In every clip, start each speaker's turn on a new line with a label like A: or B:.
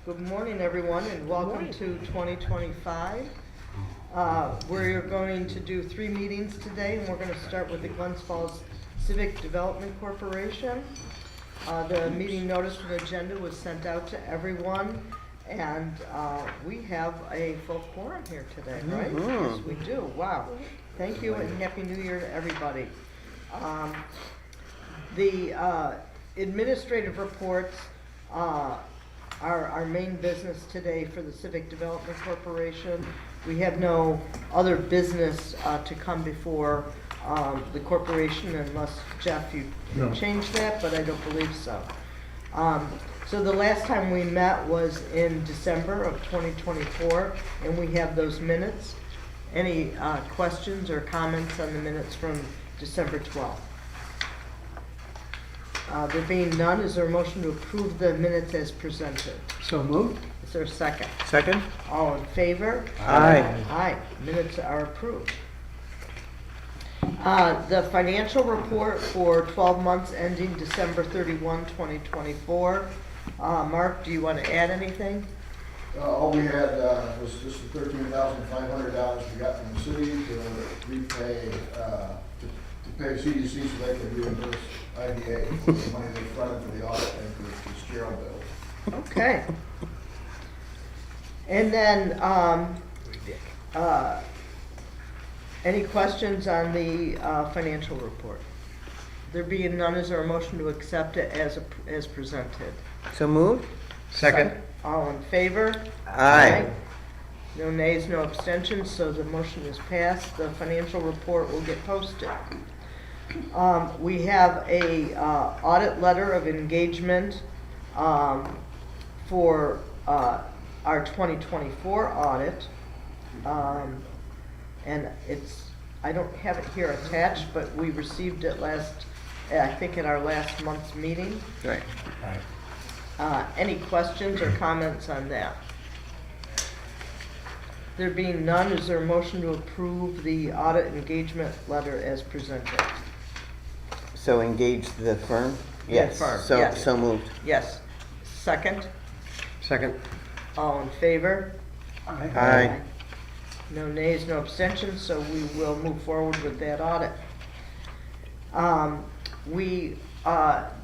A: Good morning, everyone, and welcome to 2025. We're going to do 3 meetings today, and we're going to start with the Glens Falls Civic Development Corporation. The meeting notice and agenda was sent out to everyone, and we have a full quorum here today, right? Yes, we do. Wow. Thank you, and Happy New Year to everybody. The administrative reports are our main business today for the Civic Development Corporation. We have no other business to come before the corporation unless, Jeff, you changed that, but I don't believe so. So the last time we met was in December of 2024, and we have those minutes. Any questions or comments on the minutes from December 12th? There being none, is there a motion to approve the minutes as presented?
B: So moved.
A: Is there a second?
B: Second.
A: All in favor?
B: Aye.
A: Aye. Minutes are approved. The financial report for 12 months ending December 31, 2024. Mark, do you want to add anything?
C: All we had was just the $13,500 we got from the city to repay, to pay CDC so they could reimburse IDA for the money they fronted for the audit and for the Fitzgerald bill.
A: Okay. And then, any questions on the financial report? There being none, is there a motion to accept it as presented?
B: So moved. Second.
A: All in favor?
B: Aye.
A: No nays, no abstentions, so the motion is passed. The financial report will get posted. We have a audit letter of engagement for our 2024 audit, and I don't have it here attached, but we received it I think at our last month's meeting.
B: Right.
A: Any questions or comments on that? There being none, is there a motion to approve the audit engagement letter as presented?
D: So engage the firm? Yes.
A: Firm,
D: So,
A: yes.
D: so moved.
A: Yes. Second?
B: Second.
A: All in favor?
D: Aye.
A: No nays, no abstentions, so we will move forward with that audit. We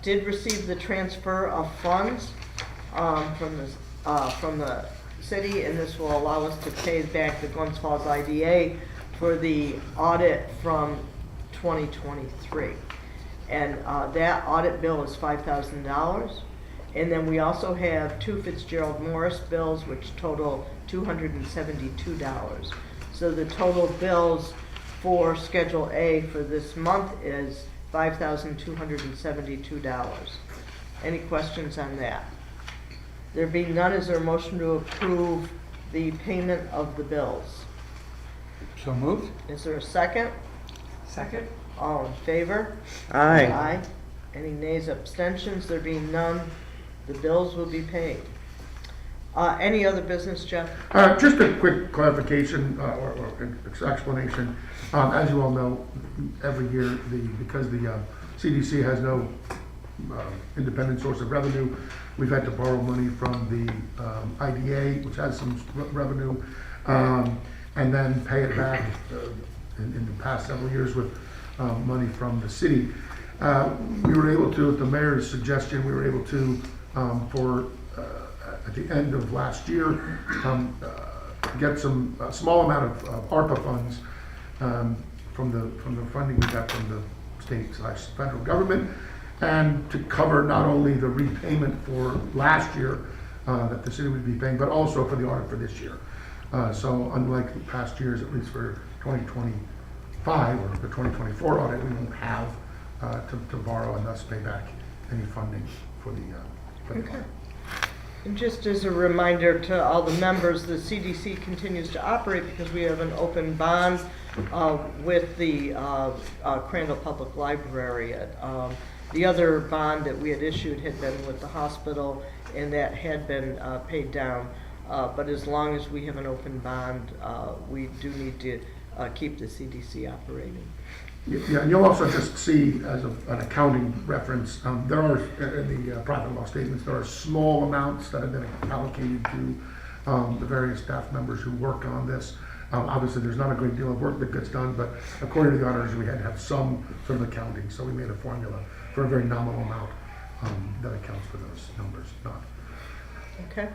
A: did receive the transfer of funds from the city, and this will allow us to pay back the Glens Falls IDA for the audit from 2023. And that audit bill is $5,000. And then we also have 2 Fitzgerald Morris bills, which total $272. So the total bills for Schedule A for this month is $5,272. Any questions on that? There being none, is there a motion to approve the payment of the bills?
B: So moved.
A: Is there a second?
B: Second.
A: All in favor?
D: Aye.
A: Aye. Any nays, abstentions? There being none, the bills will be paid. Any other business, Jeff?
E: Just a quick clarification or explanation. As you all know, every year, because the CDC has no independent source of revenue, we've had to borrow money from the IDA, which has some revenue, and then pay it back in the past several years with money from the city. We were able to, at the mayor's suggestion, we were able to, at the end of last year, get a small amount of ARPA funds from the funding we got from the state/federal government, and to cover not only the repayment for last year that the city would be paying, but also for the audit for this year. So unlike the past years, at least for 2025 or the 2024 audit, we won't have to borrow and thus pay back any funding for the
A: Okay. And just as a reminder to all the members, the CDC continues to operate because we have an open bond with the Crandall Public Library. The other bond that we had issued had been with the hospital, and that had been paid down. But as long as we have an open bond, we do need to keep the CDC operating.
E: Yeah, and you'll also just see, as an accounting reference, there are, in the profit and loss statements, there are small amounts that have been allocated to the various staff members who work on this. Obviously, there's not a great deal of work that gets done, but according to the auditors, we had to have some sort of accounting, so we made a formula for a very nominal amount that accounts for those numbers, not.
A: Okay. All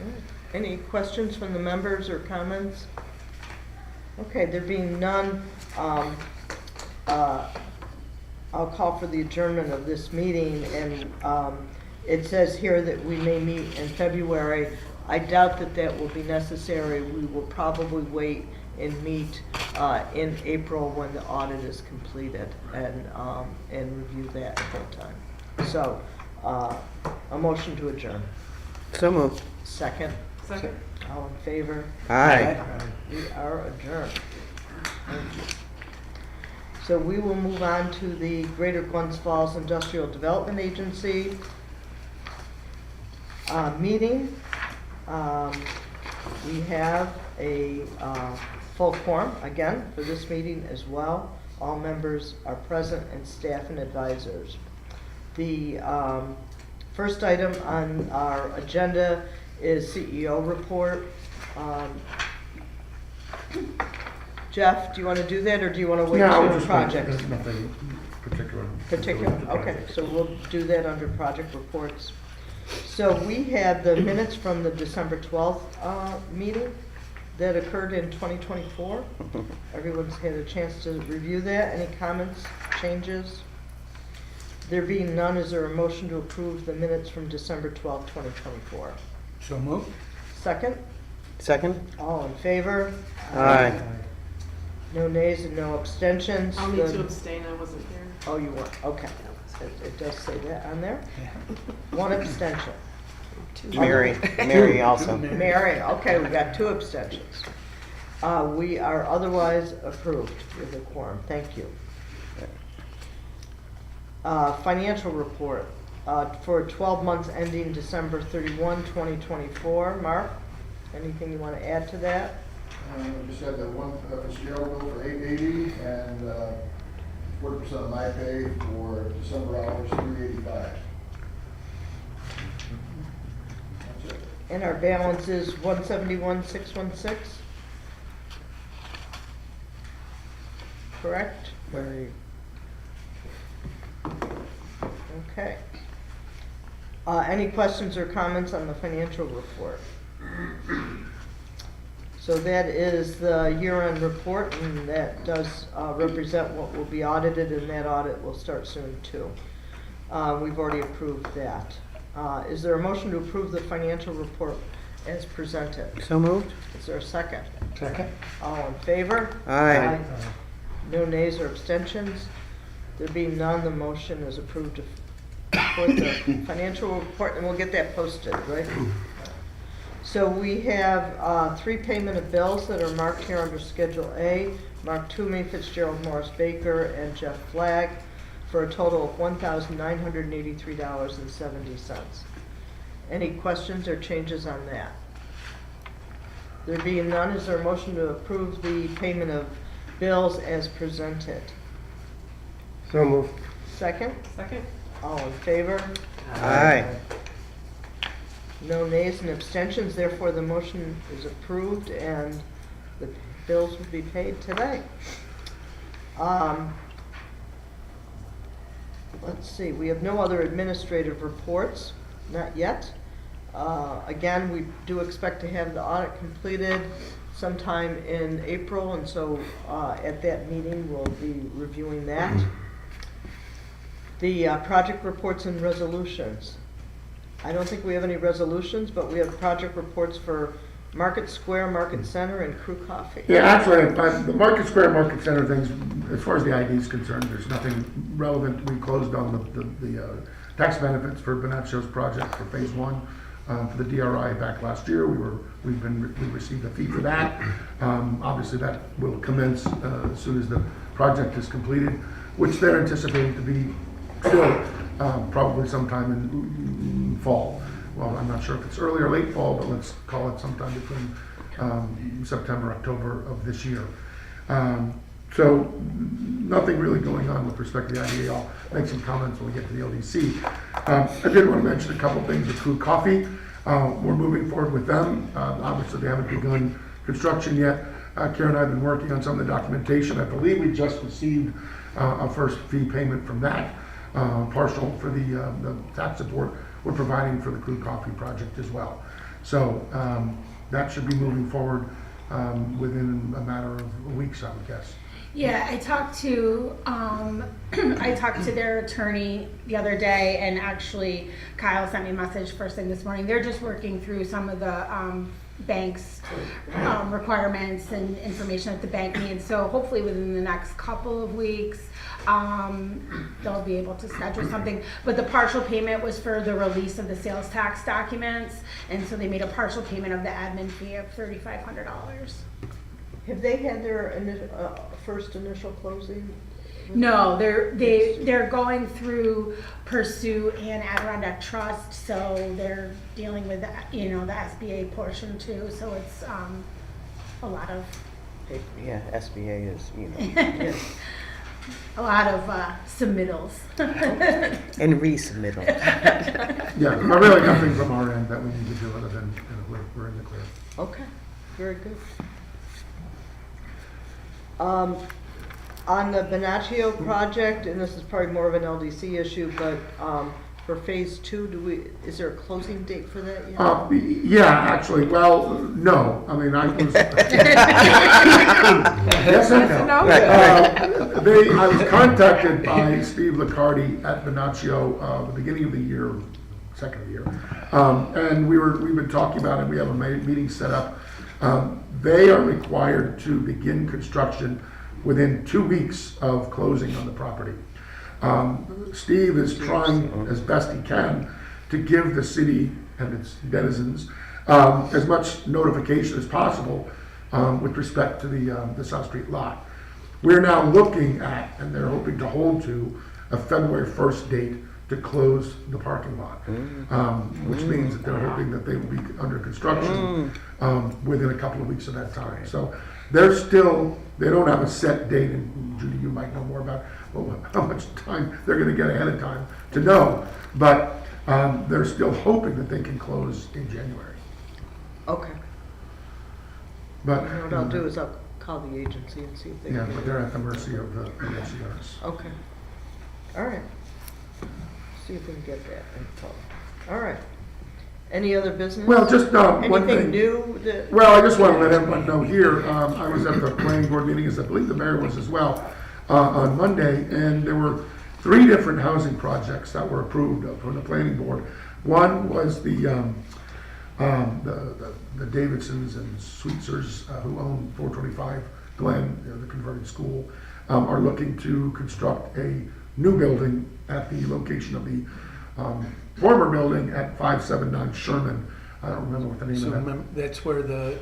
A: right. Any questions from the members or comments? Okay, there being none, I'll call for the adjournment of this meeting, and it says here that we may meet in February. I doubt that that will be necessary. We will probably wait and meet in April when the audit is completed and review that at that time. So, a motion to adjourn.
D: So moved.
A: Second.
B: Second.
A: All in favor?
D: Aye.
A: We are adjourned. Thank you. So we will move on to the Greater Glens Falls Industrial Development Agency meeting. We have a full quorum again for this meeting as well. All members are present and staff and advisors. The first item on our agenda is CEO report. Jeff, do you want to do that, or do you want to wait
E: No,
A: for
E: just
A: projects?
E: there's nothing particular.
A: Particular, okay, so we'll do that under project reports. So we have the minutes from the December 12th meeting that occurred in 2024. Everyone's had a chance to review that. Any comments, changes? There being none, is there a motion to approve the minutes from December 12th, 2024?
B: So moved.
A: Second?
D: Second?
A: All in favor?
D: Aye.
A: No nays and no abstentions.
F: I'll need to abstain, I wasn't here.
A: Oh, you weren't, okay. It does say that on there. One abstention.
D: Mary also.
A: Mary, okay, we got 2 abstentions. We are otherwise approved with a quorum, thank you. Financial report for 12 months ending December 31, 2024. Mark, anything you want to add to that?
C: Just had the one Fitzgerald bill for $880 and 40% of my pay for December hours, $385. That's it.
A: And our balance is 171,616. Correct? Okay. Any questions or comments on the financial report? So that is the year-end report, and that does represent what will be audited, and that audit will start soon too. We've already approved that. Is there a motion to approve the financial report as presented?
D: So moved?
A: Is there a second?
B: Second.
A: All in favor?
D: Aye.
A: No nays or abstentions? There being none, the motion is approved to report the financial report, and we'll get that posted, right? So we have 3 payment of bills that are marked here under Schedule A. Mark Toomey, Fitzgerald Morris Baker, and Jeff Flagg, for a total of $1,983.70. Any questions or changes on that? There being none, is there a motion to approve the payment of bills as presented?
D: So moved.
A: Second?
F: Second?
A: All in favor?
D: Aye.
A: No nays and abstentions, therefore the motion is approved and the bills will be paid today. Let's see, we have no other administrative reports, not yet. Again, we do expect to have the audit completed sometime in April, and so at that meeting we'll be reviewing that. The project reports and resolutions. I don't think we have any resolutions, but we have project reports for Market Square, Market Center, and Crew Coffee.
E: Yeah, actually, the Market Square, Market Center things, as far as the ID is concerned, there's nothing relevant. We closed on the tax benefits for Bonaccio's project for phase 1 for the DRI back last year. We received a fee for that. Obviously, that will commence as soon as the project is completed, which they're anticipating to be still probably sometime in fall. Well, I'm not sure if it's early or late fall, but let's call it sometime between September, October of this year. So nothing really going on with respect to the IDA. I'll make some comments when we get to the LDC. I did want to mention a couple things with Crew Coffee. We're moving forward with them. Obviously, they haven't begun construction yet. Karen and I have been working on some of the documentation. I believe we just received a first fee payment from that, partial for the tax support we're providing for the Crew Coffee project as well. So that should be moving forward within a matter of weeks, I would guess.
G: Yeah, I talked to their attorney the other day, and actually Kyle sent me a message first thing this morning. They're just working through some of the bank's requirements and information that the bank needs. So hopefully within the next couple of weeks, they'll be able to schedule something. But the partial payment was for the release of the sales tax documents, and so they made a partial payment of the admin fee of $3,500.
A: Have they had their first initial closing?
G: No, they're going through Pursue and Adirondack Trust, so they're dealing with the SBA portion too. So it's a lot of
D: Yeah, SBA is,
G: a lot of submittals.
D: and resubmittal.
E: Yeah, but really nothing from our end that we need to do other than we're in the clear.
A: Okay, very good. On the Bonaccio project, and this is probably more of an LDC issue, but for phase 2, is there a closing date for that yet?
E: Yeah, actually, well, no. I mean, I was. Yes and no. I was contacted by Steve Liccardi at Bonaccio the beginning of the year, second of the year, and we've been talking about it. We have a meeting set up. They are required to begin construction within 2 weeks of closing on the property. Steve is trying as best he can to give the city and its denizens as much notification as possible with respect to the South Street lot. We're now looking at, and they're hoping to hold to, a February 1st date to close the parking lot, which means that they're hoping that they will be under construction within a couple of weeks of that time. So they don't have a set date, and Judy, you might know more about how much time they're going to get ahead of time to know, but they're still hoping that they can close in January.
A: Okay.
E: But
A: What I'll do is I'll call the agency and see if they
E: yeah,
A: can.
E: but they're at the mercy of the NCRs.
A: Okay. All right. See if we can get that info. All right. Any other business?
E: Well, just one thing.
A: Anything new that?
E: Well, I just want to let everyone know here, I was at the planning board meeting, as I believe the mayor was as well, on Monday, and there were 3 different housing projects that were approved from the planning board. One was the Davidsons and Sweetsers, who own 425 Glen, the converted school, are looking to construct a new building at the location of the former building at 579 Sherman. I don't remember what the name
B: So
E: of that.
B: remember, that's where the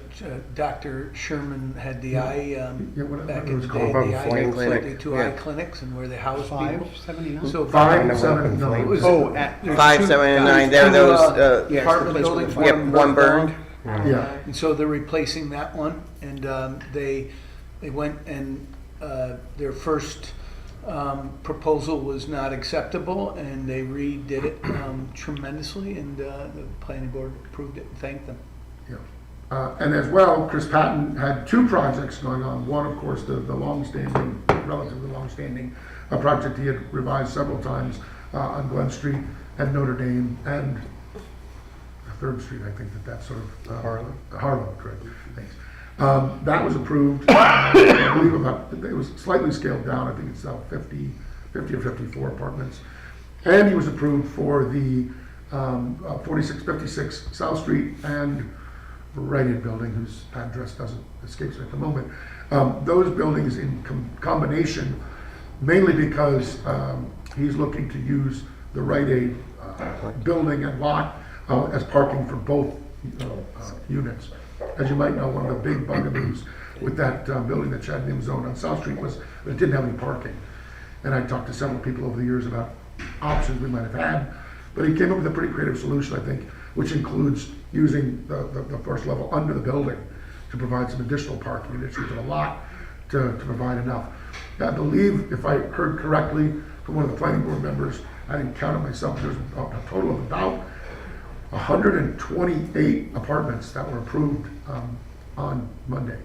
B: Dr. Sherman had the eye,
E: what
B: back
E: it
B: in
E: was
B: the
E: called.
B: day,
D: Above
B: the eye
D: Flame
B: clinic,
D: Clinic,
B: the 2
D: yeah.
B: eye clinics, and where they house people.
H: 579?
B: So
E: 579.
B: it was-
D: Oh,
B: at there's
D: 579,
B: two,
D: there those,
B: yeah, apartment buildings.
D: yep, one burned.
E: Yeah.
B: And so they're replacing that one, and they went and their first proposal was not acceptable, and they redid it tremendously, and the planning board approved it and thanked them.
E: Yeah. And as well, Chris Patton had 2 projects going on. One, of course, the longstanding, relatively longstanding project he had revised several times on Glen Street and Notre Dame and 3rd Street. I think that's sort of Harlem, correct? Thanks. That was approved. I believe it was slightly scaled down. I think it's now 50 or 54 apartments. And he was approved for the 4656 South Street and Rite Aid building, whose address doesn't escape me at the moment. Those buildings in combination, mainly because he's looking to use the Rite Aid building and lot as parking for both units. As you might know, one of the big bugaboos with that building that Chad Nims owned on South Street was that it didn't have any parking. And I talked to several people over the years about options we might have had, but he came up with a pretty creative solution, I think, which includes using the first level under the building to provide some additional parking in addition to the lot to provide enough. I believe, if I heard correctly from one of the planning board members, I didn't count it myself, there's a total of about 128 apartments that were approved on Monday.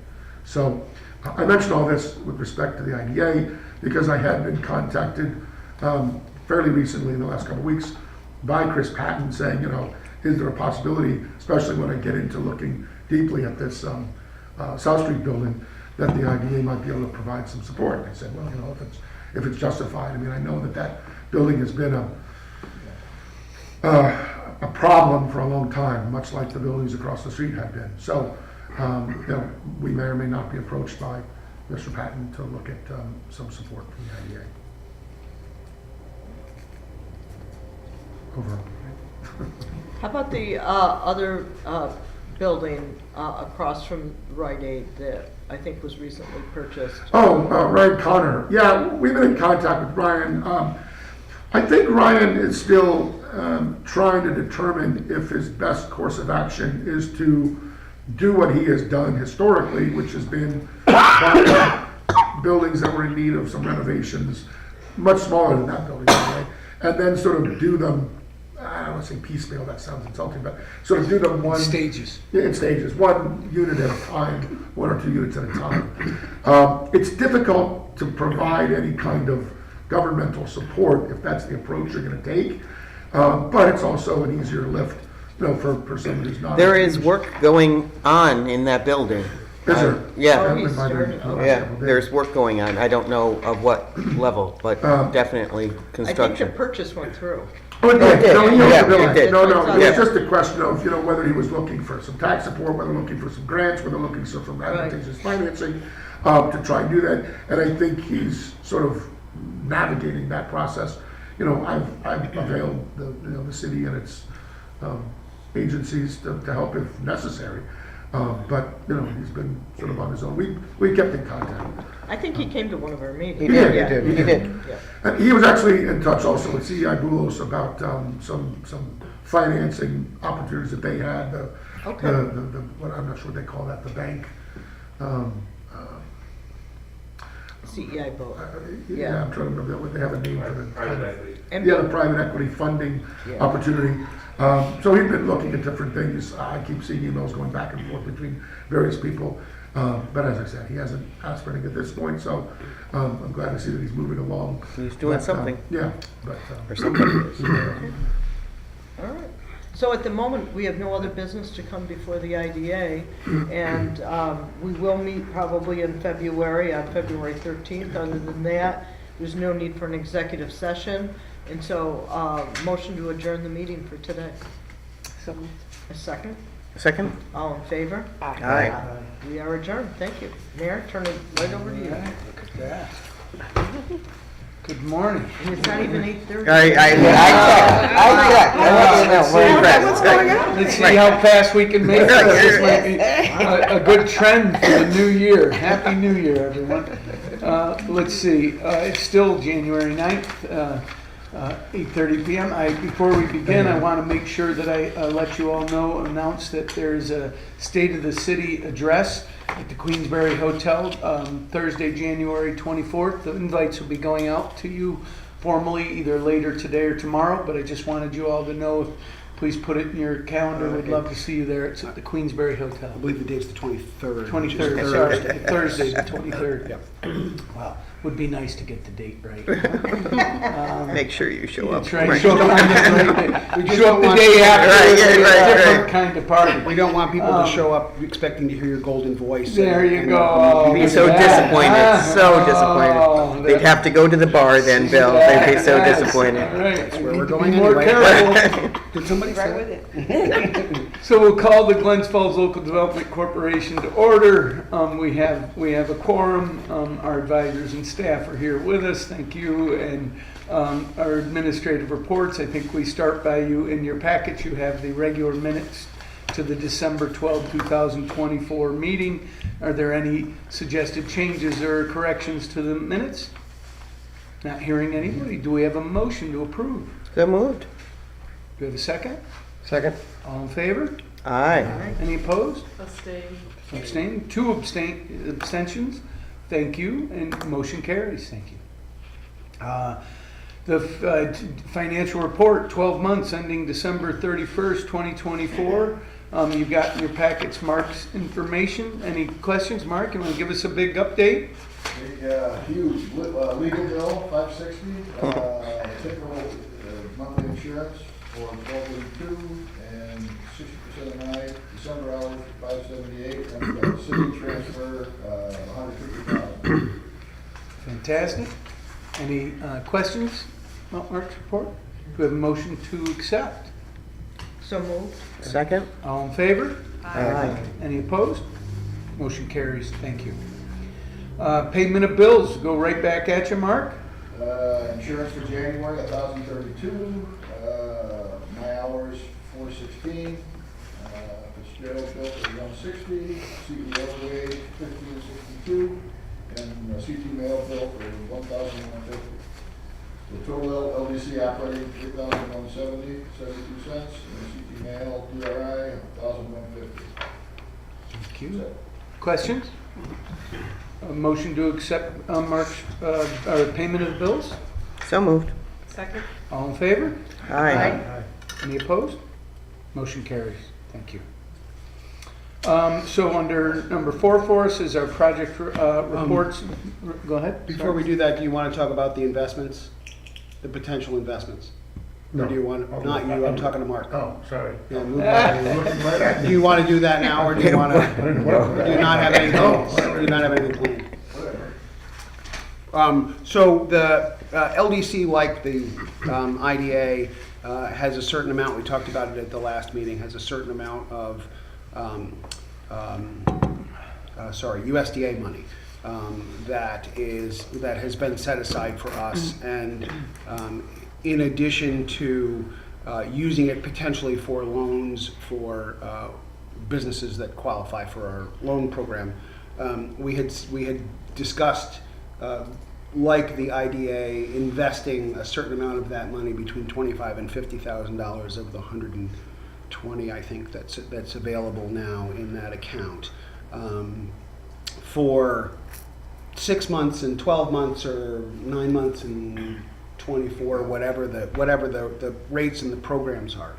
E: So I mentioned all this with respect to the IDA because I had been contacted fairly recently in the last couple of weeks by Chris Patton saying, you know, is there a possibility, especially when I get into looking deeply at this South Street building, that the IDA might be able to provide some support. And I said, well, you know, if it's justified. I mean, I know that building has been a problem for a long time, much like the buildings across the street have been. So, you know, we may or may not be approached by Mr. Patton to look at some support from the IDA. Over.
A: How about the other building across from Rite Aid that I think was recently purchased?
E: Oh, Ryan Connor. Yeah, we've been in contact with Ryan. I think Ryan is still trying to determine if his best course of action is to do what he has done historically, which has been buy buildings that were in need of some renovations, much smaller than that building, anyway, and then sort of do them, I don't want to say piecemeal, that sounds insulting, but sort of do them one...
B: Stages.
E: Yeah, in stages, one unit at a time, 1 or 2 units at a time. It's difficult to provide any kind of governmental support if that's the approach you're going to take, but it's also an easier lift, you know, for somebody who's not...
D: There is work going on in that building.
E: Is there?
D: Yeah.
A: Oh, he's starting.
D: Yeah, there's work going on. I don't know of what level, but definitely
A: I think the
D: construction.
A: purchase went through.
E: Oh, it did. No, he owns
D: Yeah,
E: the building.
D: it did.
E: No, it was
D: Yeah.
E: just a question of, you know, whether he was looking for some tax support, whether looking for some grants, whether looking for some advantageous financing to try and do that. And I think he's sort of navigating that process. You know, I've availed the city and its agencies to help if necessary. But, you know, he's been sort of on his own. We kept in contact.
A: I think he came to one of our meetings.
D: He did,
A: Yeah.
D: he did.
A: Yeah.
E: And he was actually in touch also with CEI Boulos about some financing opportunities that they had.
A: Okay.
E: What I'm not sure what they call that, the bank.
A: CEI boat.
E: Yeah, I'm trying to remember what they have a name for the
H: Private equity.
E: yeah, the private equity funding opportunity. So we've been looking at different things. I keep seeing emails going back and forth between various people. But as I said, he hasn't asked for anything at this point, so I'm glad to see that he's moving along.
D: He's doing something.
E: Yeah, but
D: Or somebody is.
A: All right. So at the moment, we have no other business to come before the IDA, and we will meet probably in February, on February 13th. Other than that, there's no need for an executive session, and so motion to adjourn the meeting for today. A second?
D: Second?
A: All in favor?
D: Aye.
A: We are adjourned. Thank you. Mayor, turn it right over to you.
B: Look at that. Good morning.
A: And it's not even 8:30.
D: I checked. I want to know. We're impressed.
B: Let's see how fast we can make this. This might be a good trend for the new year. Happy New Year, everyone. Let's see, it's still January 9th, 8:30 p.m. Before we begin, I want to make sure that I let you all announce that there's a State of the City address at the Queensberry Hotel, Thursday, January 24th. The invites will be going out to you formally either later today or tomorrow, but I just wanted you all to know, please put it in your calendar. We'd love to see you there. It's at the Queensberry Hotel.
I: I believe the date's the 23rd.
B: 23rd, sorry, Thursday, the 23rd.
I: Yep.
B: Wow, would be nice to get the date right.
D: Make sure you show up.
B: That's right, show up on the right day.
I: We just
B: Show up
I: don't
B: the
I: want-
B: day after,
D: Right,
B: it's a
D: right.
B: different kind of party.
I: We don't want people to show up expecting to hear your golden voice.
B: There you
I: and-
B: go.
D: Be
B: Look
D: so
B: at that.
D: disappointed, so
B: Oh,
D: disappointed. They'd have to go to the bar then, Bill. They'd be so
B: Yes,
D: disappointed.
B: all right.
I: That's where
B: We
I: we're
B: need to
I: going
B: be more
I: anyway.
B: careful.
I: Did somebody say?
B: So we'll call the Glens Falls Local Development Corporation to order. We have a quorum. Our advisors and staff are here with us. Thank you. And our administrative reports. I think we start by you in your package. You have the regular minutes to the December 12, 2024 meeting. Are there any suggested changes or corrections to the minutes? Not hearing anybody. Do we have a motion to approve?
D: So moved.
B: Do we have a second?
I: Second.
B: All in favor?
D: Aye.
B: Any opposed?
F: Abstain.
B: Abstaining? Two abstentions. Thank you, and motion carries. Thank you. The financial report, 12 months ending December 31st, 2024. You've got in your packets Mark's information. Any questions, Mark? You want to give us a big update?
C: A huge legal bill, $560, typical monthly insurance for 12/32, and 60% of night, December hours, $578, and we got city transfer, $150,000.
B: Fantastic. Any questions about Mark's report? Do we have a motion to accept?
A: So moved.
D: Second?
B: All in favor?
D: Aye.
B: Any opposed? Motion carries. Thank you. Payment of bills, go right back at you, Mark.
C: Insurance for January, $1,032, my hours, $416, Fitzgerald bill for $160, CEO wage, $1562, and CT mail bill for $1,150. The total LDC operating, $3,170, 72 cents, and CT mail, DRI, $1,150.
B: Thank you. Questions? A motion to accept Mark's payment of the bills?
D: So moved.
F: Second?
B: All in favor?
D: Aye.
B: Any opposed? Motion carries. Thank you. So under number 4 for us is our project reports. Go ahead.
I: Before we do that, do you want to talk about the investments, the potential investments? Or do you want, not you, I'm talking to Mark.
E: Oh, sorry.
I: Yeah, move on. Do you want to do that now, or do you want to, do you not have anything, do you not have anything planned? So the LDC, like the IDA, has a certain amount, we talked about it at the last meeting, has a certain amount of, USDA money that has been set aside for us, and in addition to using it potentially for loans for businesses that qualify for our loan program, we had discussed, like the IDA, investing a certain amount of that money, between $25,000 and $50,000 of the $120, I think, that's available now in that account, for 6 months and 12 months, or 9 months and 24, whatever the rates and the programs are.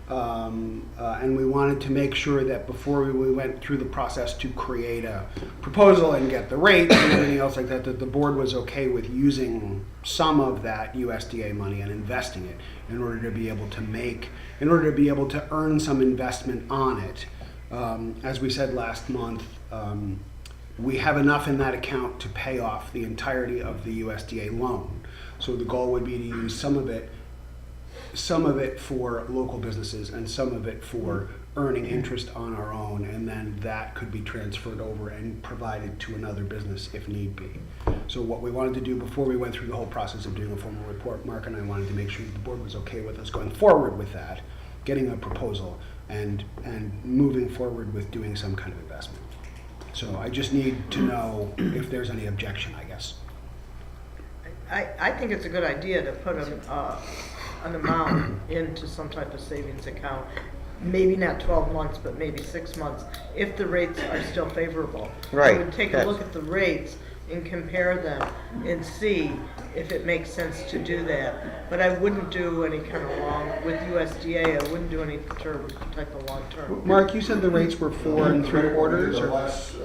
I: And we wanted to make sure that before we went through the process to create a proposal and get the rates and everything else like that, that the board was okay with using some of that USDA money and investing it in order to be able to earn some investment on it. As we said last month, we have enough in that account to pay off the entirety of the USDA loan. So the goal would be to use some of it for local businesses and some of it for earning interest on our own, and then that could be transferred over and provided to another business if need be. So what we wanted to do before we went through the whole process of doing a formal report, Mark and I wanted to make sure that the board was okay with us going forward with that, getting a proposal, and moving forward with doing some kind of investment. So I just need to know if there's any objection, I guess.
A: I think it's a good idea to put an amount into some type of savings account. Maybe not 12 months, but maybe 6 months, if the rates are still favorable.
D: Right.
A: I would take a look at the rates and compare them and see if it makes sense to do that. But I wouldn't do any kind of with USDA, I wouldn't do any type of long term.
I: Mark, you said the rates were 4 3/4,
C: The
I: or
C: last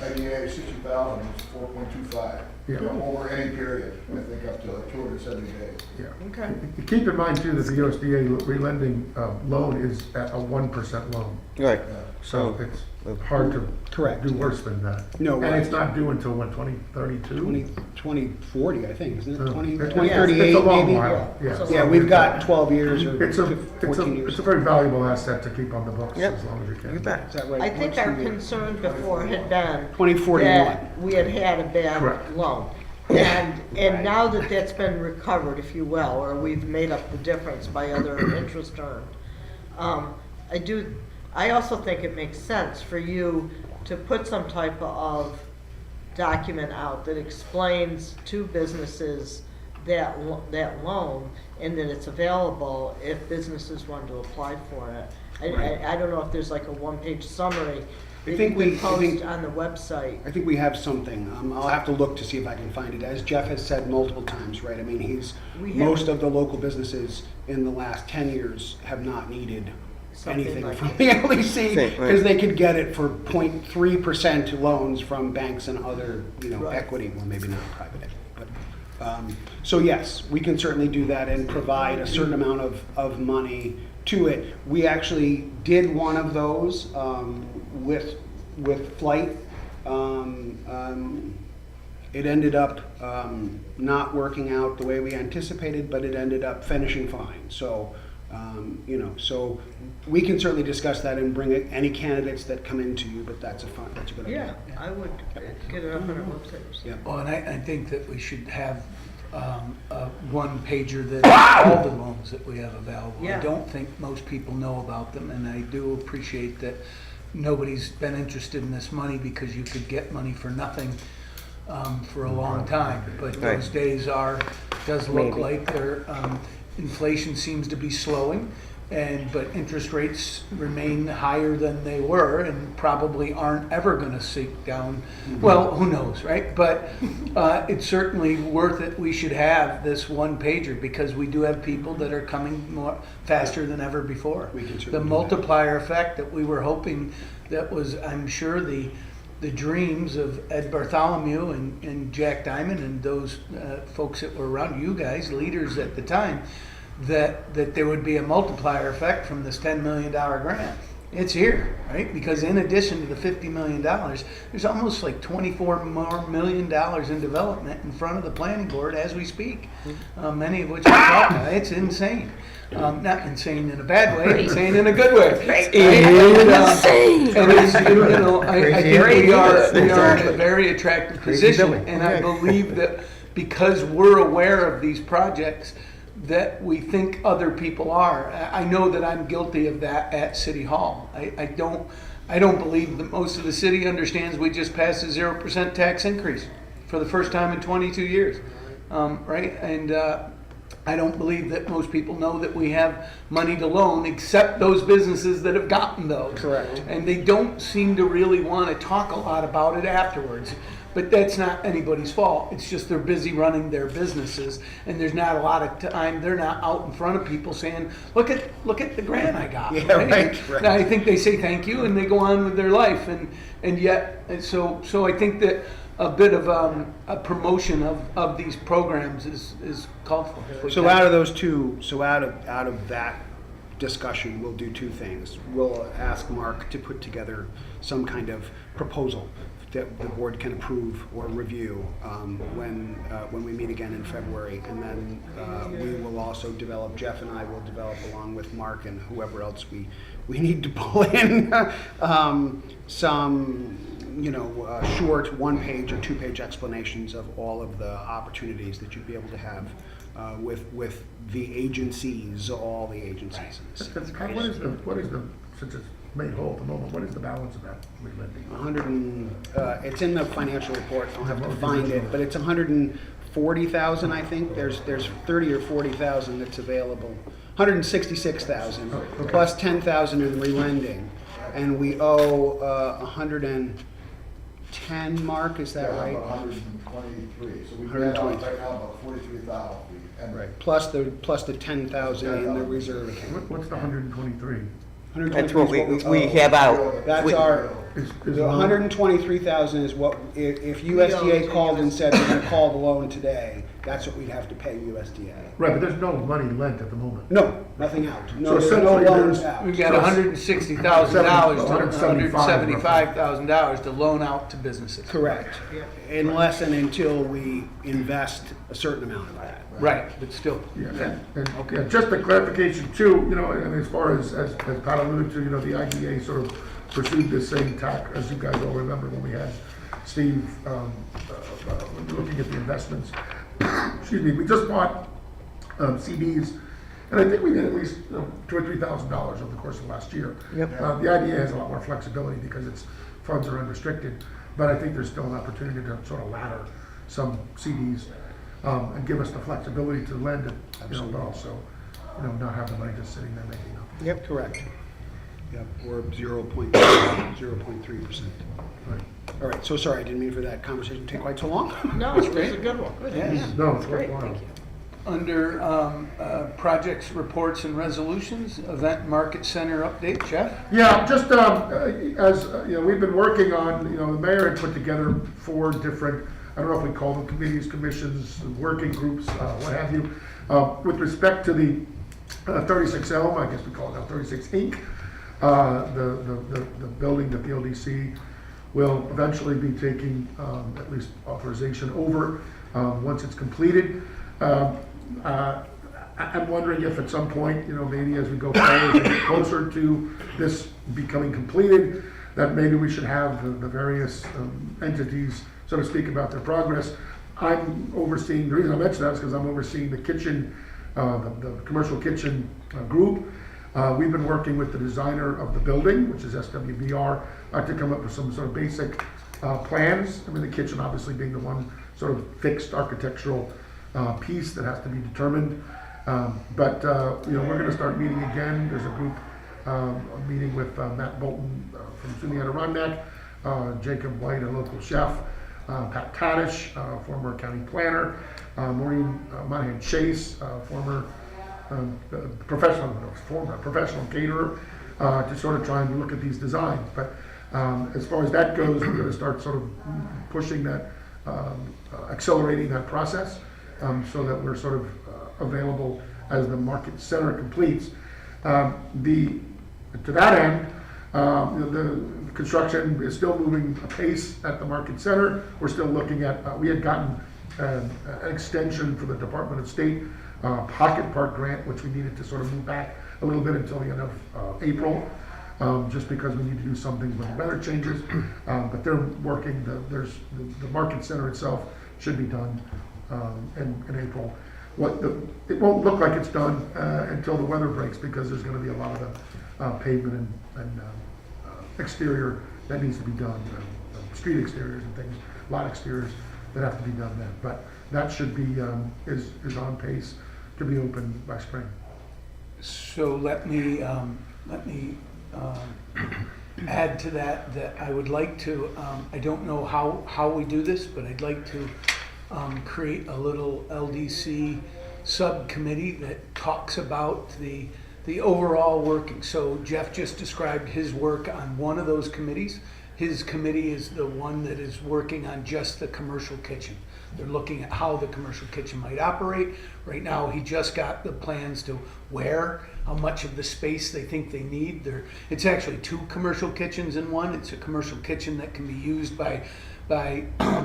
C: IDA, 60,000, was 4.25.
E: Yeah.
C: Over any period, I think up to 270 days.
E: Yeah.
A: Okay.
E: Keep in mind too that the USDA relending loan is at a 1% loan.
D: Right.
E: So it's hard to
I: Correct.
E: do worse than that.
I: No,
E: And
I: right.
E: it's not due until what, 2032?
I: 2040, I think, isn't it?
E: It's
I: 2038
E: a long
I: maybe?
E: while, yeah.
I: Yeah, we've got 12 years or
E: It's a
I: 14 years.
E: it's a very valuable asset to keep on the books
D: Yep.
E: as long as you can.
D: You bet.
I: Is that right?
A: I think our concern before had been
I: 2041.
A: that we had had a bad
E: Correct.
A: loan. And now that that's been recovered, if you will, or we've made up the difference by other interest earned, I also think it makes sense for you to put some type of document out that explains to businesses that loan, and that it's available if businesses want to apply for it. I don't know if there's like a one-page summary that
I: think
A: you can
I: we- I think-
A: post on the website.
I: I think we have something. I'll have to look to see if I can find it. As Jeff has said multiple times, right? I mean,
A: We have-
I: most of the local businesses in the last 10 years have not needed
A: Something
I: anything
A: like
I: from
A: it.
I: the LDC
D: Right.
I: because they could get it for 0.3% loans from banks and other,
A: Right.
I: equity, well, maybe not private equity. But, so yes, we can certainly do that and provide a certain amount of money to it. We actually did one of those with Flight. It ended up not working out the way we anticipated, but it ended up finishing fine. So, so we can certainly discuss that and bring any candidates that come into you, but that's a good
A: Yeah,
I: idea.
A: I would get it up on our website.
I: Yeah.
B: Well, and I think that we should have a one pager that all the loans that we have available. I
A: Yeah.
B: don't think most people know about them, and I do appreciate that nobody's been interested in this money because you could get money for nothing for a long time. But
D: Right.
B: those days does look
D: Maybe.
B: like inflation seems to be slowing, but interest rates remain higher than they were and probably aren't ever going to sink down. Well, who knows, right? But it's certainly worth it. We should have this one pager because we do have people that are coming more faster than ever before.
I: We can certainly
B: The
I: do that.
B: multiplier effect that we were hoping, that was, I'm sure, the dreams of Ed Bartholomew and Jack Diamond and those folks that were around, you guys, leaders at the time, that there would be a multiplier effect from this $10 million grant. It's here, right? Because in addition to the $50 million, there's almost like $24 million in development in front of the planning board as we speak, many of which we talked about. It's insane. Not insane in a bad way, insane in a good way. Insane. And it's, I think we are in a very attractive position, and I believe that because we're aware of these projects, that we think other people are. I know that I'm guilty of that at City Hall. I don't believe that most of the city understands we just passed a 0% tax increase for the first time in 22 years, right? And I don't believe that most people know that we have money to loan, except those businesses that have gotten those.
I: Correct.
B: And they don't seem to really want to talk a lot about it afterwards. But that's not anybody's fault. It's just they're busy running their businesses, and there's not a lot of time. They're not out in front of people saying, "Look at the grant I got."
I: Yeah, right.
B: And I think they say thank you and they go on with their life, and yet, so I think that a bit of a promotion of these programs is called for.
I: So out of that discussion, we'll do two things. We'll ask Mark to put together some kind of proposal that the board can approve or review when we meet again in February, and then we will also develop. Jeff and I will develop along with Mark and whoever else we need to pull in some short 1-page or 2-page explanations of all of the opportunities that you'd be able to have with the agencies, all the agencies in the city.
E: What is the, since it's made whole at the moment, what is the balance of that relending?
I: It's in the financial report. I'll have to find it, but it's 140,000. I think there's 30 or 40,000 that's available. 166,000 plus 10,000 in relending, and we owe 110. Mark, is that right?
C: About 123, so we have right now about 43,000.
I: Right. Plus the 10,000 in the reserve account.
E: What's the 123?
D: That's what we have out.
I: That's
D: We-
I: our.
E: Is
I: The
E: loan-
I: 123,000 is what, if USDA called and said we're gonna call the loan today, that's what we'd have to pay USDA.
E: Right, but there's no money lent at the moment.
I: No, nothing out. No,
E: So
I: there's no
E: essentially
I: loans
E: there's-
I: out.
B: We've got $160,000 to
E: $175,000
B: $175,000 to loan out to businesses.
I: Correct. Unless and until we invest a certain amount of that.
B: Right, but still.
E: Yeah, and yeah, just a clarification too, and as far as Pat alluded to, the IDA sort of pursued this same tack, as you guys all remember when we had Steve looking at the investments. Excuse me, we just bought CDs, and I think we did at least $2,000 or $3,000 over the course of last year.
D: Yep.
E: The IDA has a lot more flexibility because its funds are unrestricted, but I think there's still an opportunity to sort of ladder some CDs and give us the flexibility to lend it, but also, not have the money just sitting there making up.
I: Yep, correct. Yep, or 0.3%. All right, so sorry, I didn't mean for that conversation to take quite so long.
A: No, it was a good one. Good.
B: Yes.
E: No, it's
A: Great,
E: worthwhile.
A: thank you.
B: Under projects, reports, and resolutions, event market center update, Jeff?
E: Yeah, just as, you know, we've been working on, you know, the mayor had put together 4 different, I don't know if we call them committees, commissions, working groups, what have you. With respect to the 36L, I guess we call it now 36 Inc., the building that the LDC will eventually be taking at least authorization over once it's completed. I'm wondering if at some point, you know, maybe as we go forward and get closer to this becoming completed, that maybe we should have the various entities, so to speak, about their progress. I'm overseeing, the reason I mention that is because I'm overseeing the kitchen, the commercial kitchen group. We've been working with the designer of the building, which is SWBR, to come up with some sort of basic plans. I mean, the kitchen obviously being the one sort of fixed architectural piece that has to be determined. But you know, we're going to start meeting again. There's a group meeting with Matt Bolton from SUNY Adirondack, Jacob White, a local chef, Pat Tadish, former county planner, Maureen Monahan Chase, former professional caterer, to sort of try and look at these designs. But as far as that goes, we're going to start sort of pushing that, accelerating that process, so that we're sort of available as the market center completes. To that end, the construction is still moving apace at the market center. We're still looking at, we had gotten an extension for the Department of State Pocket Park grant, which we needed to sort of move back a little bit until the end of April, just because we need to do some things when the weather changes. But they're working, the market center itself should be done in April. It won't look like it's done until the weather breaks, because there's going to be a lot of the pavement and exterior that needs to be done, street exteriors and things, lot exteriors that have to be done then. But that should be is on pace to be open by spring.
B: So let me add to that I would like to, I don't know how we do this, but I'd like to create a little LDC subcommittee that talks about the overall working. So Jeff just described his work on one of those committees. His committee is the one that is working on just the commercial kitchen. They're looking at how the commercial kitchen might operate. Right now, he just got the plans to how much of the space they think they need. It's actually 2 commercial kitchens in one. It's a commercial kitchen that can be used by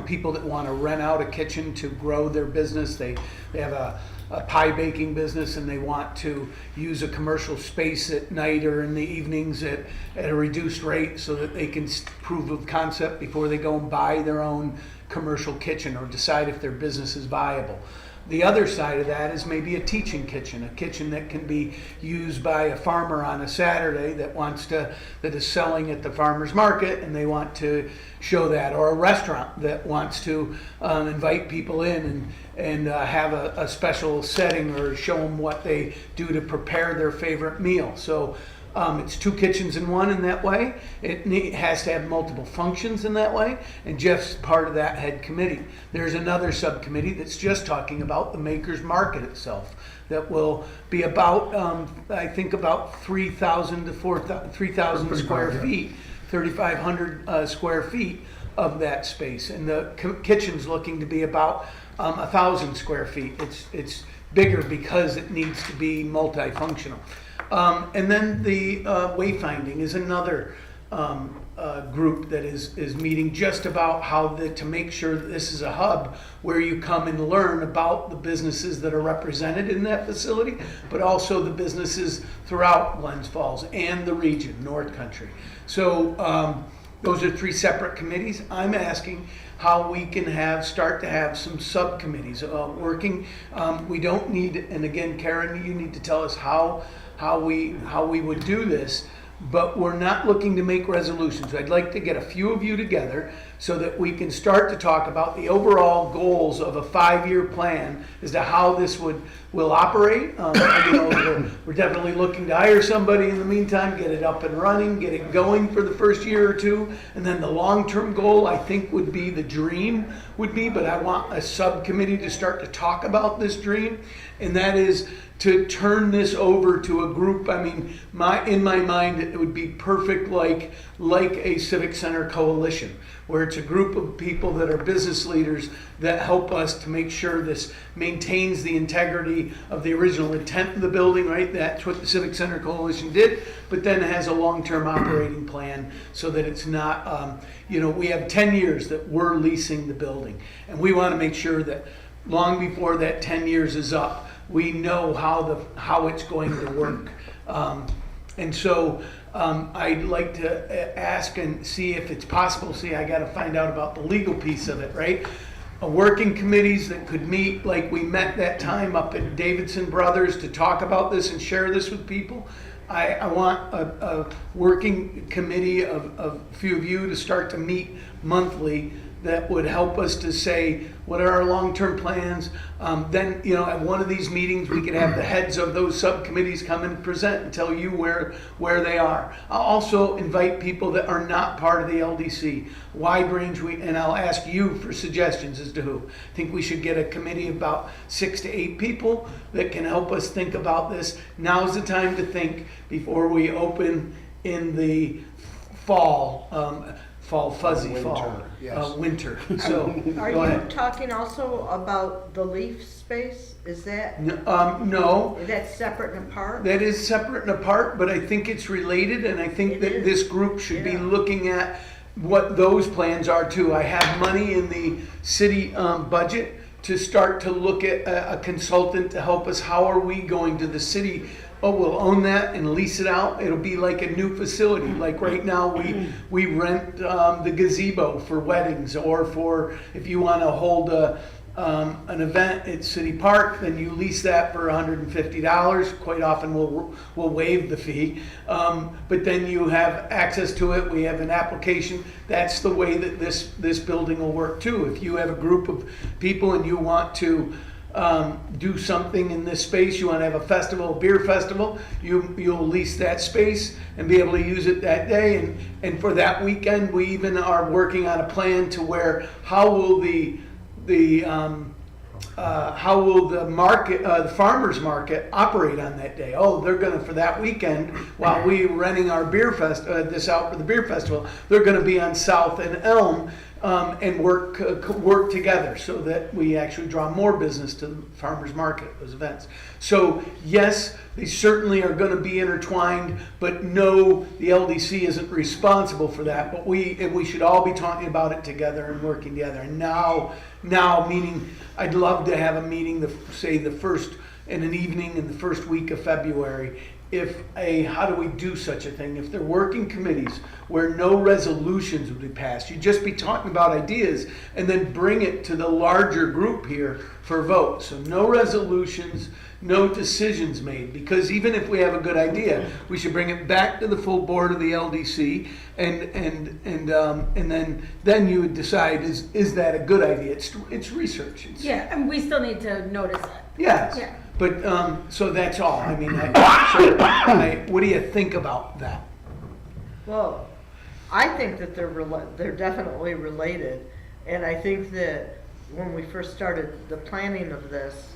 B: people that want to rent out a kitchen to grow their business. They have a pie baking business, and they want to use a commercial space at night or in the evenings at a reduced rate, so that they can prove of concept before they go and buy their own commercial kitchen or decide if their business is viable. The other side of that is maybe a teaching kitchen, a kitchen that can be used by a farmer on a Saturday that is selling at the farmer's market, and they want to show that, or a restaurant that wants to invite people in and have a special setting, or show them what they do to prepare their favorite meal. So it's 2 kitchens in one in that way. It has to have multiple functions in that way, and Jeff's part of that head committee. There's another subcommittee that's just talking about the Maker's Market itself, that will be about, I think about 3,000 to 3,000 square feet, 3,500 square feet of that space. And the kitchen's looking to be about 1,000 square feet. It's bigger because it needs to be multifunctional. And then the wayfinding is another group that is meeting just about how to make sure that this is a hub where you come and learn about the businesses that are represented in that facility, but also the businesses throughout Glens Falls and the region, North Country. So those are 3 separate committees. I'm asking how we can start to have some subcommittees working. We don't need, and again, Karen, you need to tell us how we would do this, but we're not looking to make resolutions. I'd like to get a few of you together so that we can start to talk about the overall goals of a 5-year plan as to how this will operate. You know, the we're definitely looking to hire somebody in the meantime, get it up and running, get it going for the first year or two. And then the long-term goal, I think, would be the dream would be, but I want a subcommittee to start to talk about this dream. And that is to turn this over to a group. I mean, in my mind, it would be perfect like a civic center coalition, where it's a group of people that are business leaders that help us to make sure this maintains the integrity of the original intent of the building, right? That's what the Civic Center Coalition did, but then it has a long-term operating plan so that it's not, we have 10 years that we're leasing the building. And we want to make sure that long before that 10 years is up, we know how it's going to work. And so I'd like to ask and see if it's possible. See, I got to find out about the legal piece of it, right? Working committees that could meet like we met that time up at Davidson Brothers to talk about this and share this with people. I want a working committee of a few of you to start to meet monthly that would help us to say, what are our long-term plans? Then, at one of these meetings, we could have the heads of those subcommittees come and present and tell you where they are. I'll also invite people that are not part of the LDC, wide range, and I'll ask you for suggestions as to who. I think we should get a committee of about 6 to 8 people that can help us think about this. Now's the time to think before we open in the fall.
I: Winter, yes.
B: Winter. So,
A: Are
B: go
A: you
B: ahead.
A: talking also about the leaf space? Is that,
B: No,
A: that's separate and apart?
B: that is separate and apart, but I think it's related, and I think
A: It
B: that
A: is.
B: this group should be
A: Yeah.
B: looking at what those plans are too. I have money in the city budget to start to look at a consultant to help us. How are we going to the city? Oh, we'll own that and lease it out. It'll be like a new facility. Like right now, we rent the gazebo for weddings, or for if you want to hold an event at City Park, then you lease that for $150. Quite often, we'll waive the fee, but then you have access to it. We have an application. That's the way that this building will work too. If you have a group of people and you want to do something in this space, you want to have a festival, a beer festival, you'll lease that space and be able to use it that day. And for that weekend, we even are working on a plan to where how will the market, the farmers market, operate on that day? Oh, they're going to, for that weekend, while we're renting our this out for the beer festival, they're going to be on South and Elm. And work together so that we actually draw more business to the farmers market, those events. So yes, they certainly are going to be intertwined, but no, the LDC isn't responsible for that. But we should all be talking about it together and working together. And now, meaning I'd love to have a meeting, say the first in an evening in the first week of February. How do we do such a thing? If they're working committees where no resolutions would be passed, you'd just be talking about ideas and then bring it to the larger group here for vote. So no resolutions, no decisions made, because even if we have a good idea, we should bring it back to the full board of the LDC and then you would decide, is that a good idea? It's research.
G: Yeah, and we still need to notice it.
B: Yes.
G: Yeah.
B: But, so that's all. I mean, what do you think about that?
A: Well, I think that they're definitely related, and I think that when we first started the planning of this,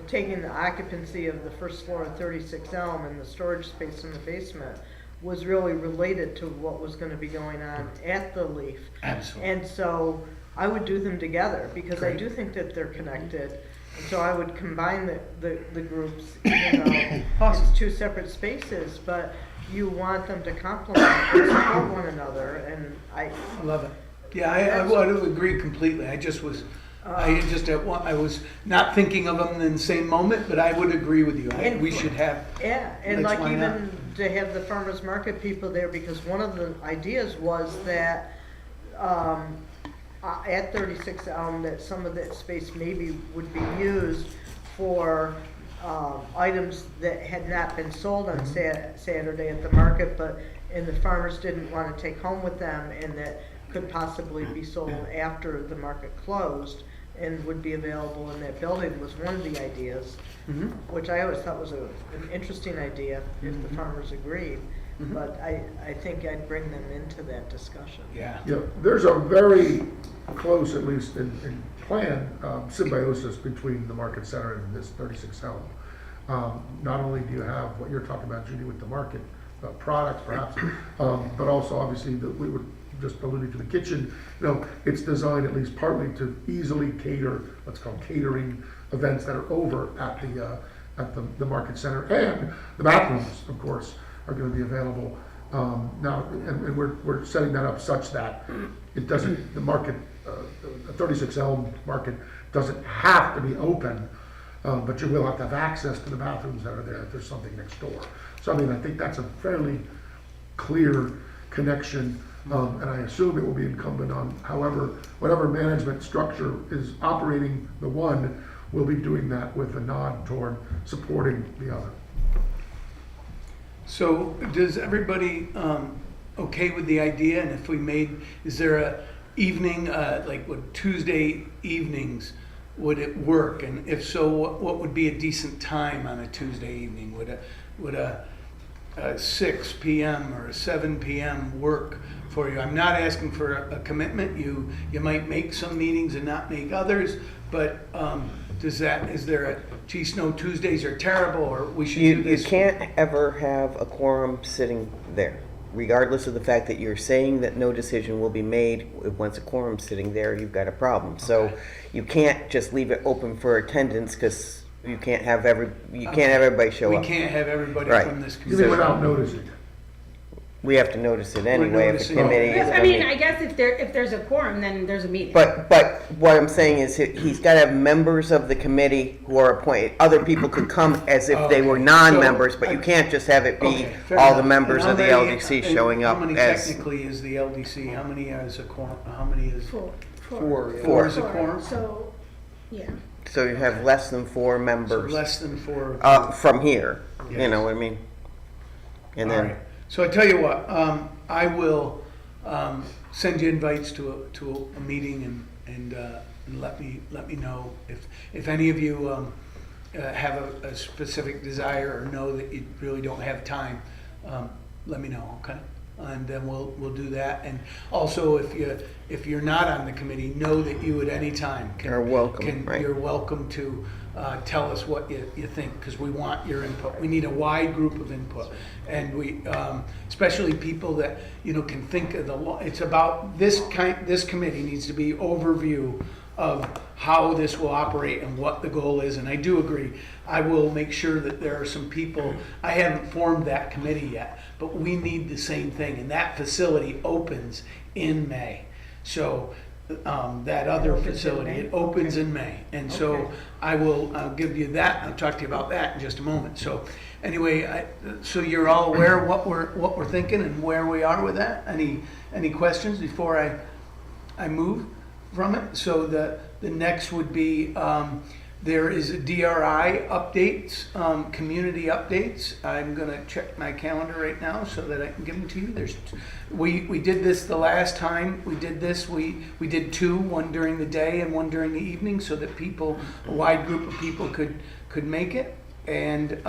A: taking the occupancy of the first floor of 36 Elm and the storage space in the basement was really related to what was going to be going on at the Leaf.
B: Absolutely.
A: And so I would do them together because I
B: Great.
A: do think that they're connected. And so I would combine the groups, even though
B: Awesome.
A: it's two separate spaces, but you want them to complement and support one another. And I
B: I love it. Yeah, I would agree completely. I was not thinking of them in the same moment, but I would agree with you. We should have.
A: Yeah, and
B: That's
A: like
B: why not?
A: even to have the farmers market people there, because one of the ideas was that at 36 Elm, that some of that space maybe would be used for items that had not been sold on Saturday at the market, and the farmers didn't want to take home with them, and that could possibly be sold after the market closed, and would be available in that building was one of the ideas,
B: Mhm.
A: which I always thought was an interesting idea if the farmers agreed.
B: Mhm.
A: But I think I'd bring them into that discussion.
B: Yeah.
E: Yeah, there's a very close, at least in plan, symbiosis between the market center and this 36 Elm. Not only do you have what you're talking about, Judy, with the market products perhaps, but also obviously that we were just alluding to the kitchen. You know, it's designed at least partly to easily cater what's called catering events that are over at the market center, and the bathrooms, of course, are going to be available now, and we're setting that up such that it doesn't, the market, the 36 Elm market doesn't have to be open, but you will have to have access to the bathrooms that are there if there's something next door. So I mean, I think that's a fairly clear connection, and I assume it will be incumbent on, however, whatever management structure is operating the one, will be doing that with a nod toward supporting the other.
B: So does everybody okay with the idea? And if we made, is there a evening, like what Tuesday evenings, would it work? And if so, what would be a decent time on a Tuesday evening? Would a 6 p.m. or a 7 p.m. work for you? I'm not asking for a commitment. You might make some meetings and not make others, but is there a, geez, no, Tuesdays are terrible, or we should do
D: You
B: this?
D: can't ever have a quorum sitting there, regardless of the fact that you're saying that no decision will be made. Once a quorum's sitting there, you've got a problem. So you can't just leave it open for attendance, because you can't have everybody show up.
B: We can't have everybody
D: Right.
B: from this
E: Even
B: committee.
E: without noticing.
D: We have to notice it anyway if
B: noticing
D: a
B: it.
D: committee is.
G: I mean, I guess if there's a quorum, then there's a meeting.
D: But what I'm saying is he's got to have members of the committee who are appointed. Other people could come as if they were
B: Okay.
D: non-members,
B: So,
D: but you can't just have it be
B: Okay, fair
D: all
B: enough.
D: the members
B: And
D: of the
B: how many-
D: LDC
B: and
D: showing up
B: How many
D: as.
B: technically is the LDC? How many is a quorum? How many is?
G: Four.
B: Four is a quorum?
G: So, yeah.
D: So you have less than 4
B: So
D: members
B: less than 4.
D: from here.
B: Yes.
D: You know what I mean? And
B: All
D: then
B: right. So I tell you what, I will send you invites to a meeting and let me know if any of you have a specific desire or know that you really don't have time. Let me know, okay? And then we'll do that. And also, if you're not on the committee, know that you at any time
D: Are welcome, right.
B: You're welcome to tell us what you think, because we want your input. We need a wide group of input, and we, especially people that can think of the law. It's about this committee needs to be overview of how this will operate and what the goal is. And I do agree. I will make sure that there are some people. I haven't formed that committee yet, but we need the same thing. And that facility opens in May. So that other
A: opens in
B: facility,
A: May?
B: it opens in May. And so
A: Okay.
B: I'll give you that. I'll talk to you about that in just a moment. So anyway, so you're all aware of what we're thinking and where we are with that. Any questions before I move from it? So the next would be there is a DRI updates, community updates. I'm gonna check my calendar right now so that I can give them to you. We did this the last time we did this. We did 2, one during the day and one during the evening, so that a wide group of people could make it. And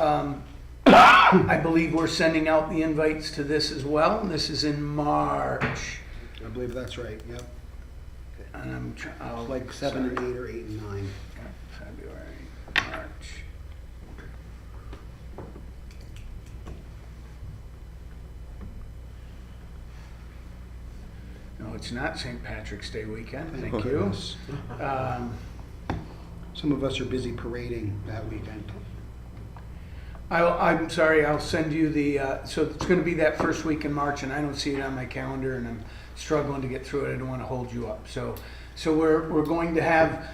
B: I believe we're sending out the invites to this as well. This is in March.
I: I believe that's right, yep.
B: And I'm
I: Like 7 and 8 or 8 and 9.
B: February, March. No, it's not St. Patrick's Day weekend, thank you.
I: goodness.
B: Um,
I: Some of us are busy parading that weekend.
B: I'm sorry, I'll send you so it's gonna be that first week in March, and I don't see it on my calendar, and I'm struggling to get through it. I don't wanna hold you up. So we're going to have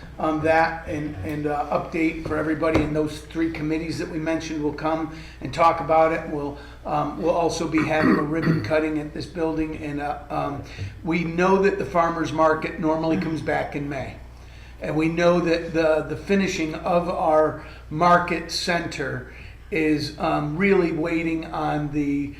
B: that and update for everybody, and those 3 committees that we mentioned will come and talk about it. We'll also be having a ribbon cutting at this building, and we know that the farmers market normally comes back in May. And we know that the finishing of our market center is really waiting on the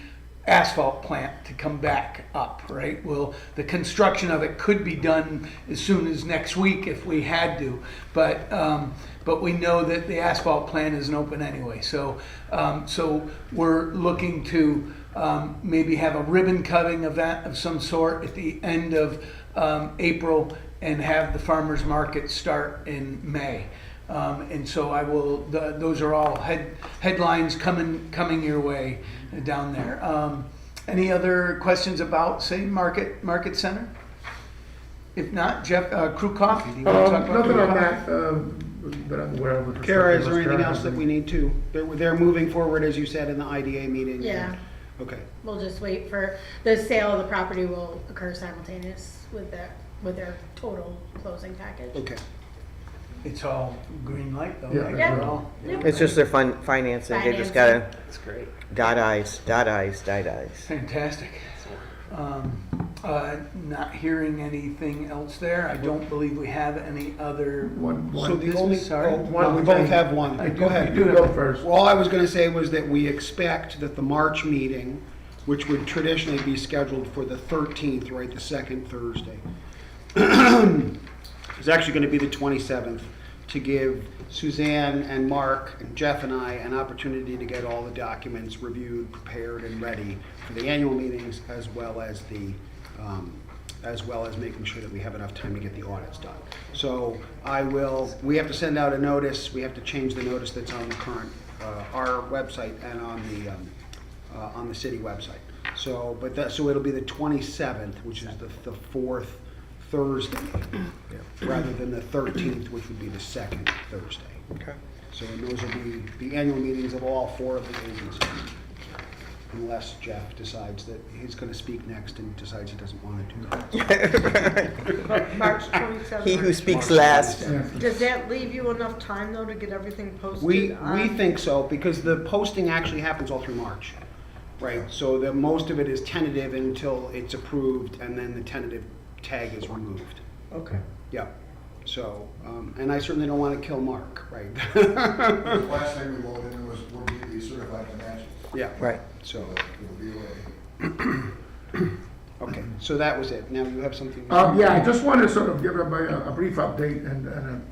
B: asphalt plant to come back up, right? Well, the construction of it could be done as soon as next week if we had to, but we know that the asphalt plant isn't open anyway. So we're looking to maybe have a ribbon cutting event of some sort at the end of April and have the farmers market start in May. And so I will. Those are all headlines coming your way down there. Any other questions about, say, Market Center? If not, Jeff, Crew Coffee. Do you want to talk about
E: Nothing
B: Crew
E: on
B: Coffee?
E: that, that I'm aware of. with respect
I: Kara,
E: to
I: is there
E: West
I: anything
E: Carolina.
I: else that we need to, they're moving forward, as you said, in the IDA meeting?
G: Yeah.
I: Okay.
G: We'll just wait for, the sale of the property will occur simultaneous with their total closing package.
I: Okay.
B: It's all green light though,
E: Yeah.
B: right?
G: Yeah.
B: We're all-
G: Yep.
D: It's just their financing. They just gotta
B: That's great.
D: dot i's, dot i's, dot i's.
B: Fantastic. Not hearing anything else there. I don't believe we have any other.
I: So the only,
B: Sorry.
E: one
I: we both
E: thing-
I: have one.
B: I do-
I: Go ahead.
E: You go first.
I: Well, all I was gonna say was that we expect that the March meeting, which would traditionally be scheduled for the 13th, right, the second Thursday, is actually gonna be the 27th, to give Suzanne and Mark and Jeff and I an opportunity to get all the documents reviewed, prepared, and ready for the annual meetings, as well as making sure that we have enough time to get the audits done. So we have to send out a notice, we have to change the notice that's on the current, our website and on the city website. So it'll be the 27th, which is the fourth Thursday, rather than the 13th, which would be the second Thursday.
D: Okay.
I: So those will be the annual meetings of all four of the agencies. Unless Jeff decides that he's gonna speak next and decides he doesn't wanna do that.
A: March 27th.
D: He who speaks last.
A: Does that leave you enough time though to get everything posted?
I: We
A: on-
I: think so, because the posting actually happens all through March, right? So the most of it is tentative until it's approved, and then the tentative tag is removed.
A: Okay.
I: Yeah, so, and I certainly don't wanna kill Mark, right?
C: The last thing we loaded in will be the certified financials.
I: Yeah,
D: Right.
I: so,
C: It'll be ready.
I: okay, so that was it. Now you have something?
E: Yeah, I just wanted to sort of give everybody a brief update and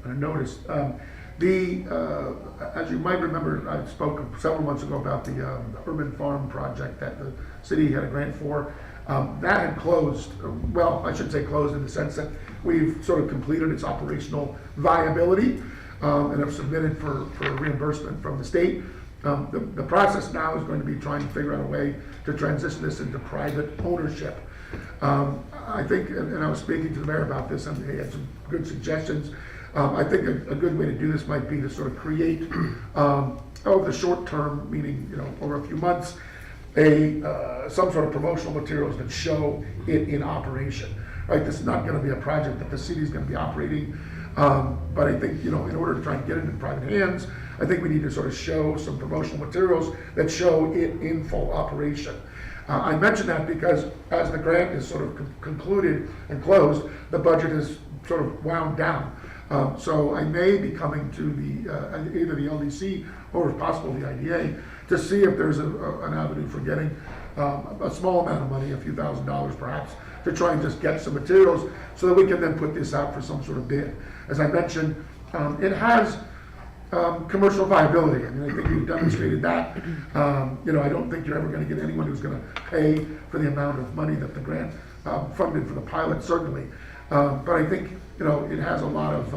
E: a notice. As you might remember, I spoke several months ago about the urban farm project that the city had a grant for. That had closed, well, I should say closed in the sense that we've sort of completed its operational viability and have submitted for reimbursement from the state. The process now is going to be trying to figure out a way to transition this into private ownership. I think, and I was speaking to the mayor about this, and he had some good suggestions. I think a good way to do this might be to sort of create, over the short term, meaning, over a few months, some sort of promotional materials that show it in operation. Right, this is not going to be a project that the city is going to be operating, but I think, in order to try and get it in private hands, I think we need to sort of show some promotional materials that show it in full operation. I mention that because as the grant is sort of concluded and closed, the budget is sort of wound down. So I may be coming to either the LDC or if possible the IDA to see if there's an avenue for getting a small amount of money, a few $1,000s perhaps, to try and just get some materials so that we can then put this out for some sort of bid. As I mentioned, it has commercial viability. I mean, I think we've demonstrated that. I don't think you're ever going to get anyone who's going to pay for the amount of money that the grant funded for the pilot, certainly. But I think, it has a lot of,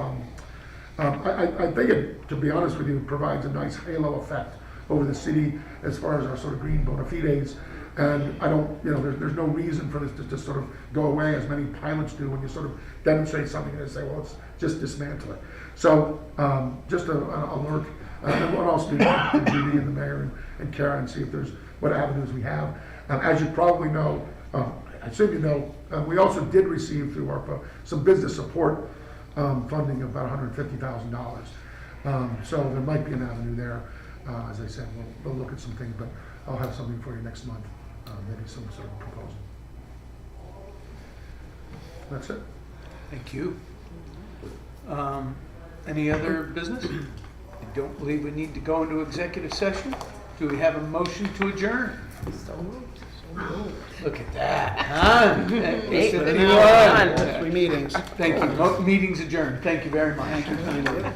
E: I think it, to be honest with you, provides a nice halo effect over the city as far as our sort of green bona fides. And I don't, there's no reason for this to just sort of go away as many pilots do when you sort of demonstrate something and they say, well, let's just dismantle it. So just an alert, and what else do Judy and the mayor and Karen and see if there's what avenues we have. As you probably know, I assume you know, we also did receive through ARPA some business support funding of about $150,000. So there might be an avenue there. As I said, we'll look at some things, but I'll have something for you next month, maybe some sort of proposal. That's it.
B: Thank you. Any other business? I don't believe we need to go into executive session. Do we have a motion to adjourn?
A: So moved.
B: Look at that, huh?
D: Hey,
B: Yes,
D: put it
B: you
D: on.
B: are.
I: 3 meetings.
B: Thank you. Meeting's adjourned. Thank you very much.
I: Thank you kindly.